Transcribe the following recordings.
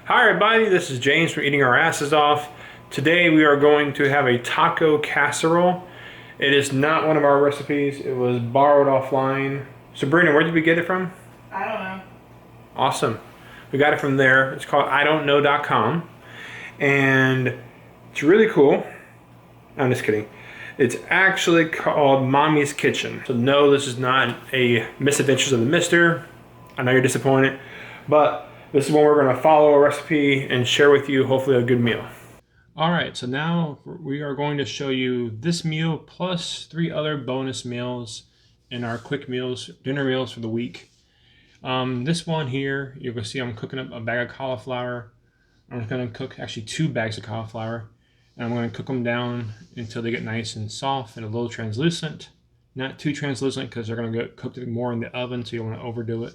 Hi everybody, this is James from Eating Our Asses Off. Today we are going to have a taco casserole. It is not one of our recipes. It was borrowed offline. Sabrina, where did we get it from? I don't know. Awesome. We got it from there. It's called idon'tknow.com. And it's really cool. I'm just kidding. It's actually called Mommy's Kitchen. So no, this is not a Misadventures of the Mister. I know you're disappointed, but this is one we're going to follow a recipe and share with you, hopefully a good meal. All right, so now we are going to show you this meal plus 3 other bonus meals in our quick meals, dinner meals for the week. This one here, you can see I'm cooking up a bag of cauliflower. I'm just going to cook actually 2 bags of cauliflower. And I'm going to cook them down until they get nice and soft and a little translucent. Not too translucent because they're going to get cooked more in the oven, so you don't want to overdo it.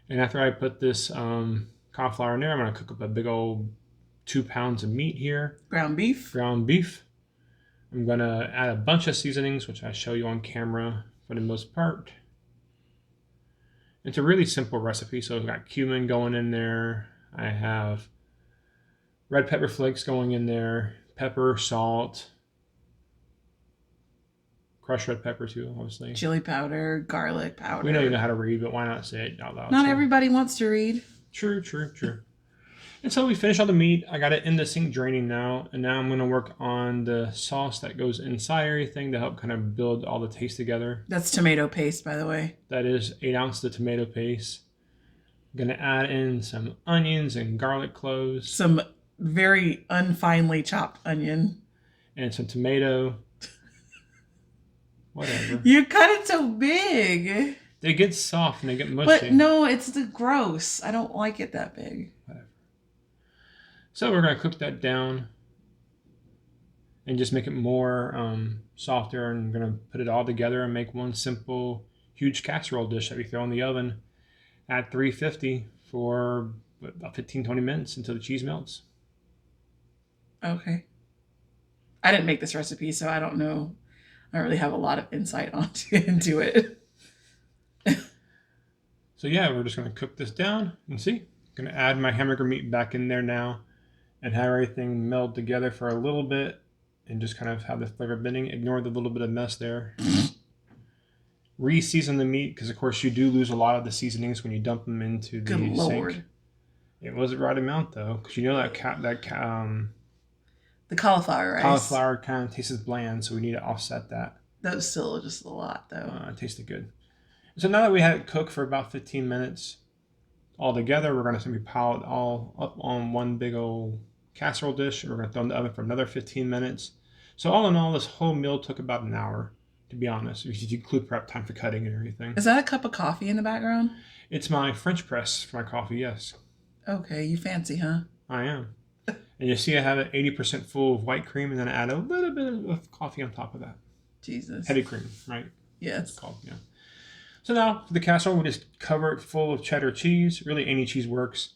And after I put this cauliflower in there, I'm going to cook up a big old 2 pounds of meat here. Ground beef. Ground beef. I'm going to add a bunch of seasonings, which I show you on camera for the most part. It's a really simple recipe. So I've got cumin going in there. I have red pepper flakes going in there. Pepper, salt. Crushed red pepper too, obviously. Chili powder, garlic powder. We know you know how to read, but why not say it out loud? Not everybody wants to read. True. And so we finished all the meat. I got it in the sink draining now. And now I'm going to work on the sauce that goes inside everything to help kind of build all the taste together. That's tomato paste, by the way. That is 8 ounces of tomato paste. I'm going to add in some onions and garlic cloves. Some very unfinely chopped onion. And some tomato. Whatever. You cut it so big. They get soft and they get mushy. But no, it's the gross. I don't like it that big. Whatever. So we're going to cook that down and just make it more softer. And I'm going to put it all together and make one simple, huge casserole dish that we throw in the oven at 350 for about 15-20 minutes until the cheese melts. Okay. I didn't make this recipe, so I don't know. I don't really have a lot of insight into it. So yeah, we're just going to cook this down and see. I'm going to add my hamburger meat back in there now and have everything meld together for a little bit and just kind of have the flavor bending. Ignore the little bit of mess there. Re-season the meat because of course you do lose a lot of the seasonings when you dump them into the Good Lord. sink. It was the right amount though, because you know that the cauliflower rice. Cauliflower kind of tastes bland, so we need to offset that. That was still just a lot, though. It tasted good. So now that we had it cooked for about 15 minutes all together, we're going to simply pile it all up on one big old casserole dish. And we're going to throw it in the oven for another 15 minutes. So all in all, this whole meal took about an hour, to be honest, if you include prep time for cutting and everything. Is that a cup of coffee in the background? It's my French press for my coffee, yes. Okay, you fancy, huh? I am. And you see I have it 80% full of white cream, and then I add a little bit of coffee on top of that. Jesus. Heavy cream, right? Yes. It's called, yeah. So now for the casserole, we just cover it full of cheddar cheese. Really, any cheese works.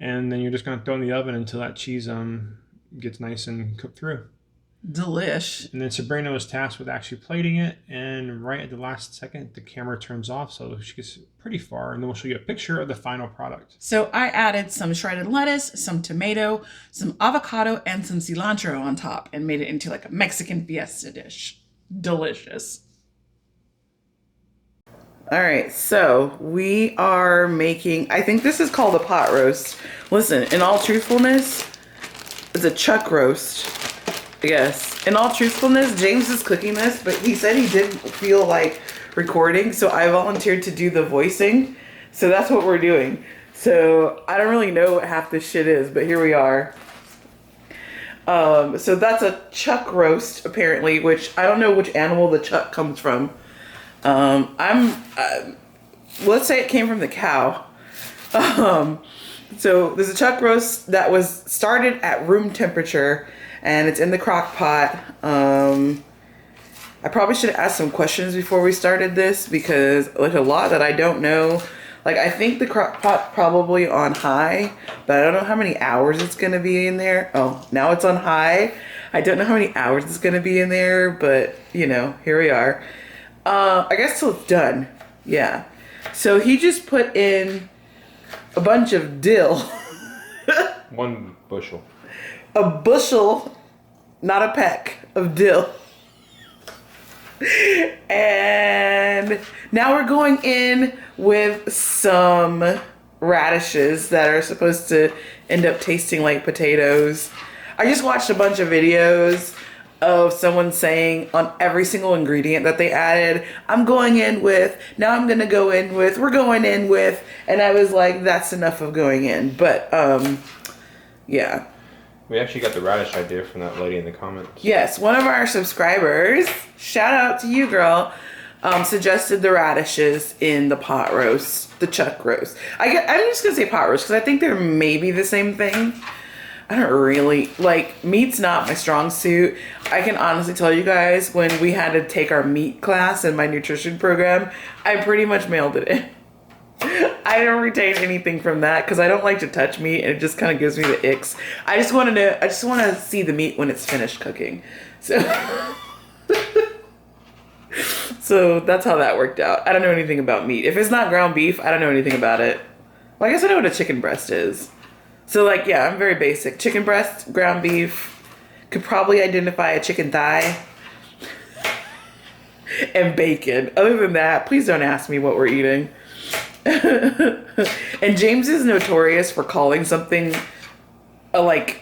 And then you're just going to throw it in the oven until that cheese gets nice and cooked through. Delish. And then Sabrina was tasked with actually plating it. And right at the last second, the camera turns off. So she gets pretty far. And then we'll show you a picture of the final product. So I added some shredded lettuce, some tomato, some avocado, and some cilantro on top and made it into like a Mexican fiesta dish. Delicious. All right, so we are making, I think this is called a pot roast. Listen, in all truthfulness, it's a chuck roast. Yes. In all truthfulness, James is cooking this, but he said he didn't feel like recording, so I volunteered to do the voicing. So that's what we're doing. So I don't really know what half this shit is, but here we are. So that's a chuck roast, apparently, which I don't know which animal the chuck comes from. Let's say it came from the cow. So there's a chuck roast that was started at room temperature and it's in the crock pot. I probably should have asked some questions before we started this because like a lot that I don't know. Like I think the crock pot probably on high, but I don't know how many hours it's going to be in there. Oh, now it's on high. I don't know how many hours it's going to be in there, but you know, here we are. I guess till it's done. Yeah. So he just put in a bunch of dill 1 bushel. A bushel, not a peck, of dill. And now we're going in with some radishes that are supposed to end up tasting like potatoes. I just watched a bunch of videos of someone saying on every single ingredient that they added, we're going in with, and I was like, that's enough of going in. But, yeah. We actually got the radish idea from that lady in the comments. Yes, one of our subscribers, shout out to you, girl, suggested the radishes in the pot roast, the chuck roast. I'm just going to say pot roast because I think they're maybe the same thing. I don't really, meat's not my strong suit. I can honestly tell you guys, when we had to take our meat class in my nutrition program, I pretty much mailed it in. I don't retain anything from that because I don't like to touch meat and it just kind of gives me the icks. I just want to see the meat when it's finished cooking. So, so that's how that worked out. I don't know anything about meat. If it's not ground beef, I don't know anything about it. Well, I guess I know what a chicken breast is. So yeah, I'm very basic. Chicken breast, ground beef, could probably identify a chicken thigh, and bacon. Other than that, please don't ask me what we're eating. And James is notorious for calling something a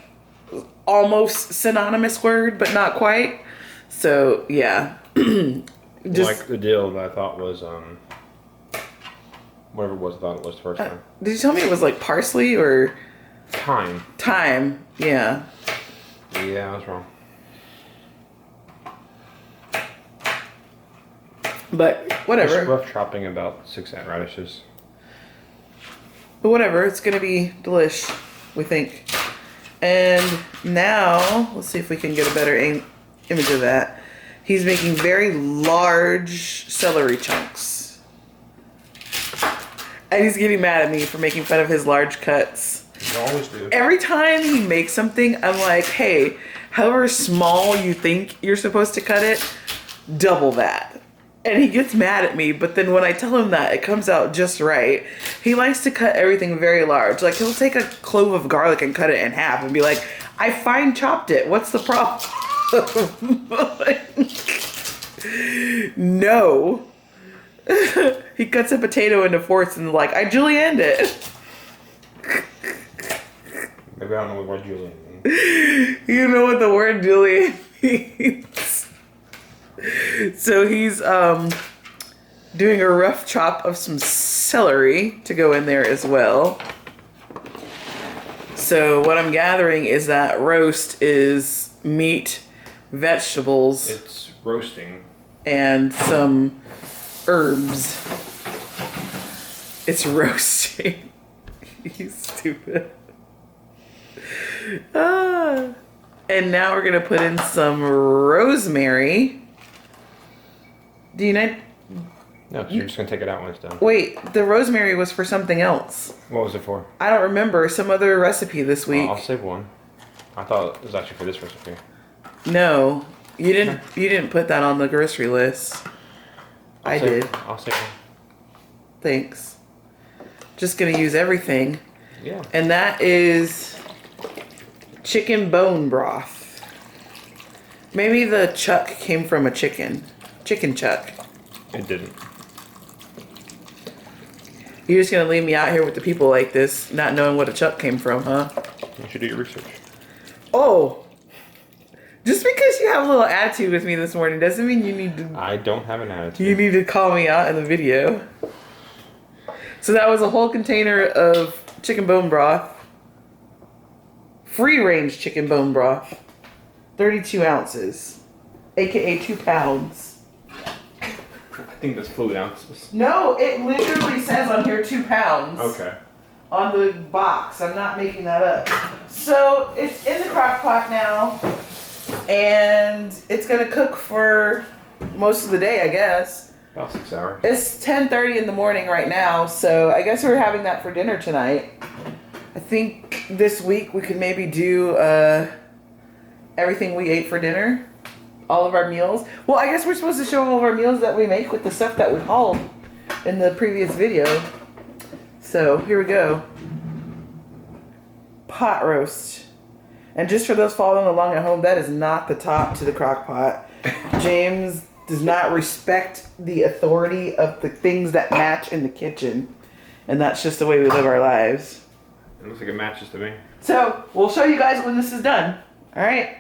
almost synonymous word, but not quite. So yeah. Like the dill that I thought was whatever it was I thought it was the first time. Did you tell me it was like parsley or Thyme? Thyme, yeah. Yeah, I was wrong. But whatever. Just rough chopping about 6 radishes. But whatever, it's gonna be delish, we think. And now, let's see if we can get a better image of that. He's making very large celery chunks. And he's getting mad at me for making fun of his large cuts. You always do. Every time he makes something, I'm like, hey, however small you think you're supposed to cut it, double that. And he gets mad at me, but then when I tell him that, it comes out just right. He likes to cut everything very large. Like, he'll take a clove of garlic and cut it in half and be like, I fine chopped it. What's the problem? No. He cuts a potato into fourths and like, I julienned it. Maybe I don't know what word julienne means. You know what the word julienne means. So he's doing a rough chop of some celery to go in there as well. So what I'm gathering is that roast is meat, vegetables. It's roasting. And some herbs. It's roasting. You stupid. And now we're gonna put in some rosemary. Do you know? No, you're just going to take it out when it's done. Wait, the rosemary was for something else. What was it for? I don't remember. Some other recipe this week. I'll save one. I thought it was actually for this recipe. No, you didn't. You didn't put that on the grocery list. I did. I'll save one. Thanks. Just gonna use everything. Yeah. And that is chicken bone broth. Maybe the chuck came from a chicken. Chicken chuck. It didn't. You're just gonna leave me out here with the people like this, not knowing what a chuck came from, huh? You should do your research. Oh. Just because you have a little attitude with me this morning doesn't mean you need to... I don't have an attitude. You need to call me out in the video. So that was a whole container of chicken bone broth. Free-range chicken bone broth. 32 ounces. AKA 2 pounds. I think that's fluid ounces. No, it literally says on here 2 pounds. Okay. On the box. I'm not making that up. So it's in the crock pot now. And it's going to cook for most of the day, I guess. About 6 hours. It's 10:30 in the morning right now, so I guess we're having that for dinner tonight. I think this week we could maybe do everything we ate for dinner. All of our meals. Well, I guess we're supposed to show all of our meals that we make with the stuff that we hauled in the previous video. So, here we go. pot roast. And just for those following along at home, that is not the top to the crock pot. James does not respect the authority of the things that match in the kitchen. And that's just the way we live our lives. It looks like it matches to me. So, we'll show you guys when this is done. All right.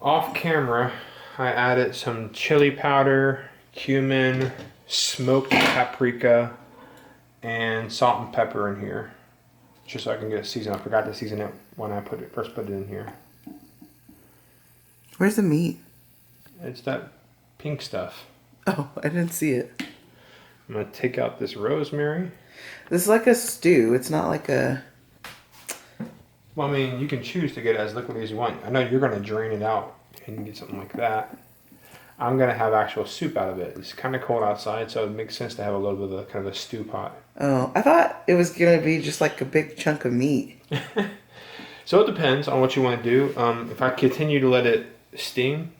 Off camera, I added some chili powder, cumin, smoked paprika, and salt and pepper in here. Just so I can get it seasoned. I forgot to season it when I first put it in here. Where's the meat? It's that pink stuff. Oh, I didn't see it. I'm going to take out this rosemary. This is like a stew. It's not like a... Well, I mean, you can choose to get it as liquidy as you want. I know you're going to drain it out and get something like that. I'm going to have actual soup out of it. It's kind of cold outside, so it makes sense to have a little bit of a, kind of a stew pot. Oh, I thought it was going to be just like a big chunk of meat. So it depends on what you want to do. If I continue to let it steam,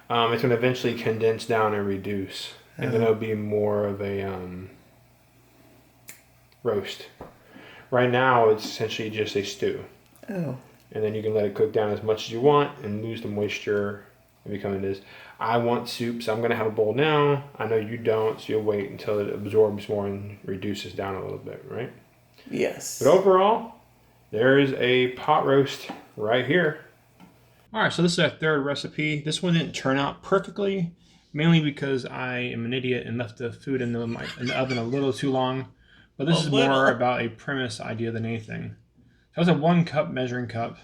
it's going to eventually condense down and reduce. And then it'll be more of a roast. Right now, it's essentially just a stew. Oh. And then you can let it cook down as much as you want and lose the moisture and become it is. I want soup, so I'm going to have a bowl now. I know you don't, so you'll wait until it absorbs more and reduces down a little bit, right? Yes. But overall, there is a pot roast right here. All right, so this is our third recipe. This one didn't turn out perfectly, mainly because I am an idiot and left the food in the oven a little too long. But this is more about a premise idea than anything. So that's a 1 cup measuring cup.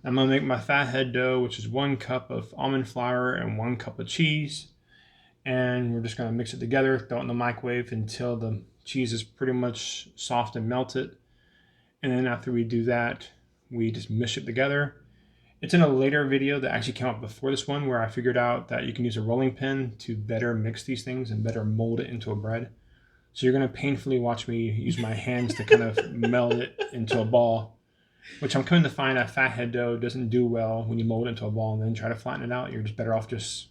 I'm going to make my fathead dough, which is 1 cup of almond flour and 1 cup of cheese. And we're just going to mix it together, throw it in the microwave until the cheese is pretty much soft and melted. And then after we do that, we just mish it together. It's in a later video that actually came out before this one where I figured out that you can use a rolling pin to better mix these things and better mold it into a bread. So you're going to painfully watch me use my hands to kind of meld it into a ball, which I'm coming to find that fathead dough doesn't do well when you mold it into a ball and then try to flatten it out. You're just better off just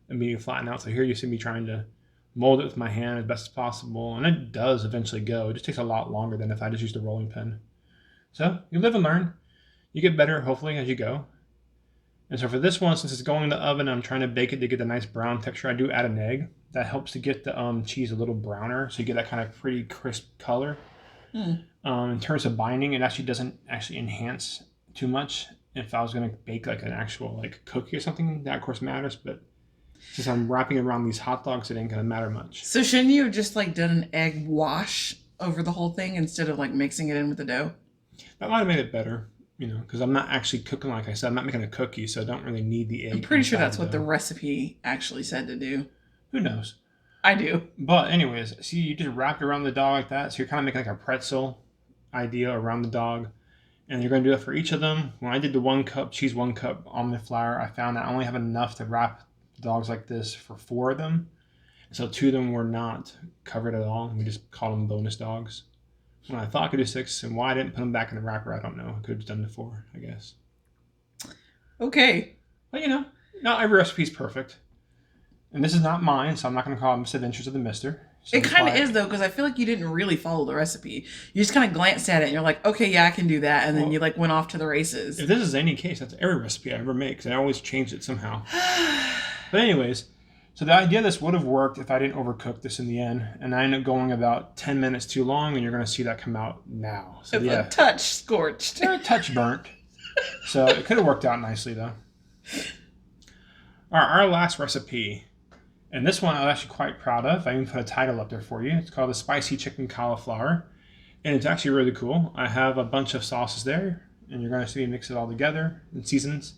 immediately flatten out. So here you see me trying to mold it with my hand as best as possible, and it does eventually go. It just takes a lot longer than if I just used a rolling pin. So you live and learn. You get better, hopefully, as you go. And so for this one, since it's going in the oven, I'm trying to bake it to get the nice brown texture. I do add an egg. That helps to get the cheese a little browner, so you get that kind of pretty crisp color. In terms of binding, it actually doesn't actually enhance too much. If I was going to bake like an actual like cookie or something, that of course matters. But since I'm wrapping it around these hot dogs, it ain't going to matter much. So shouldn't you have just like done an egg wash over the whole thing instead of like mixing it in with the dough? That might have made it better. You know, because I'm not actually cooking, like I said, I'm not making a cookie, so I don't really need the egg. I'm pretty sure that's what the recipe actually said to do. Who knows? I do. But anyways, see, you just wrap it around the dog like that, so you're kind of making like a pretzel idea around the dog. And you're going to do that for each of them. When I did the 1 cup cheese, 1 cup almond flour, I found I only have enough to wrap dogs like this for 4 of them. So 2 of them were not covered at all. We just called them bonus dogs. When I thought I could do 6, and why I didn't put them back in the wrapper, I don't know. I could have just done the 4, I guess. Okay. But you know, not every recipe is perfect. And this is not mine, so I'm not going to call it Misadventures of the Mister. So it kind of is, though, because I feel like you didn't really follow the recipe. You just kind of glanced at it, and you're like, okay, yeah, I can do that. And then you like went off to the races. If this is any case, that's every recipe I ever make, because I always change it somehow. But anyways, so the idea of this would have worked if I didn't overcook this in the end. And I ended up going about 10 minutes too long, and you're going to see that come out now. So it's a touch scorched. They're a touch burnt. So it could have worked out nicely, though. All right, our last recipe. And this one I'm actually quite proud of. I even put a title up there for you. It's called the Spicy Chicken Cauliflower. And it's actually really cool. I have a bunch of sauces there, and you're going to see me mix it all together in seasons.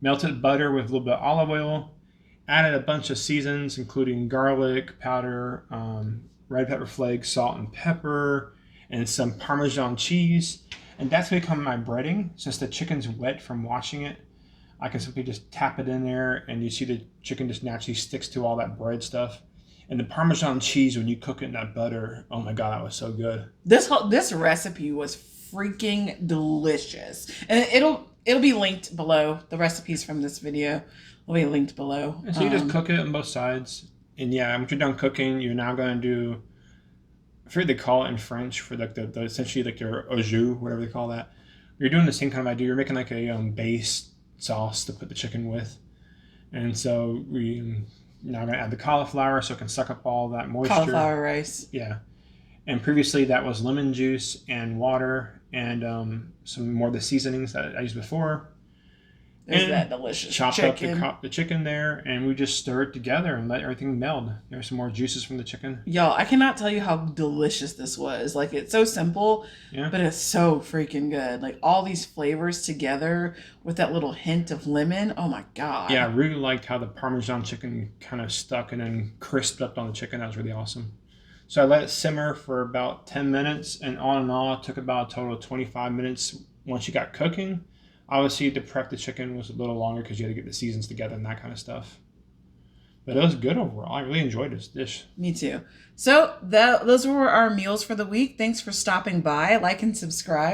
Melted butter with a little bit of olive oil. Added a bunch of seasons, including garlic powder, red pepper flakes, salt and pepper, and some Parmesan cheese. And that's going to become my breading. Since the chicken's wet from washing it, I can simply just tap it in there, and you see the chicken just naturally sticks to all that bread stuff. And the Parmesan cheese, when you cook it in that butter, oh my God, that was so good. This recipe was freaking delicious. And it'll be linked below. The recipes from this video will be linked below. And so you just cook it on both sides. And yeah, once you're done cooking, you're now going to do forget they call it in French for like the essentially like your au jus, whatever they call that. You're doing the same kind of idea. You're making like a base sauce to put the chicken with, and so we now gonna add the cauliflower so it can suck up all that moisture. Cauliflower rice. Yeah, and previously that was lemon juice and water and some more of the seasonings that I used before. There's that delicious chopped chicken. up the chicken there, and we just stir it together and let everything meld. There's some more juices from the chicken. Y'all, I cannot tell you how delicious this was. Like, it's so simple, but it's so freaking good. Like, all these flavors together with that little hint of lemon. Oh my God. Yeah, I really liked how the Parmesan chicken kind of stuck and then crisped up on the chicken. That was really awesome. So I let it simmer for about 10 minutes, and all in all, it took about a total of 25 minutes once you got cooking. Obviously, to prep the chicken was a little longer because you had to get the seasons together and that kind of stuff. But it was good overall. I really enjoyed this dish. Me too. So those were our meals for the week. Thanks for stopping by. Like and subscribe.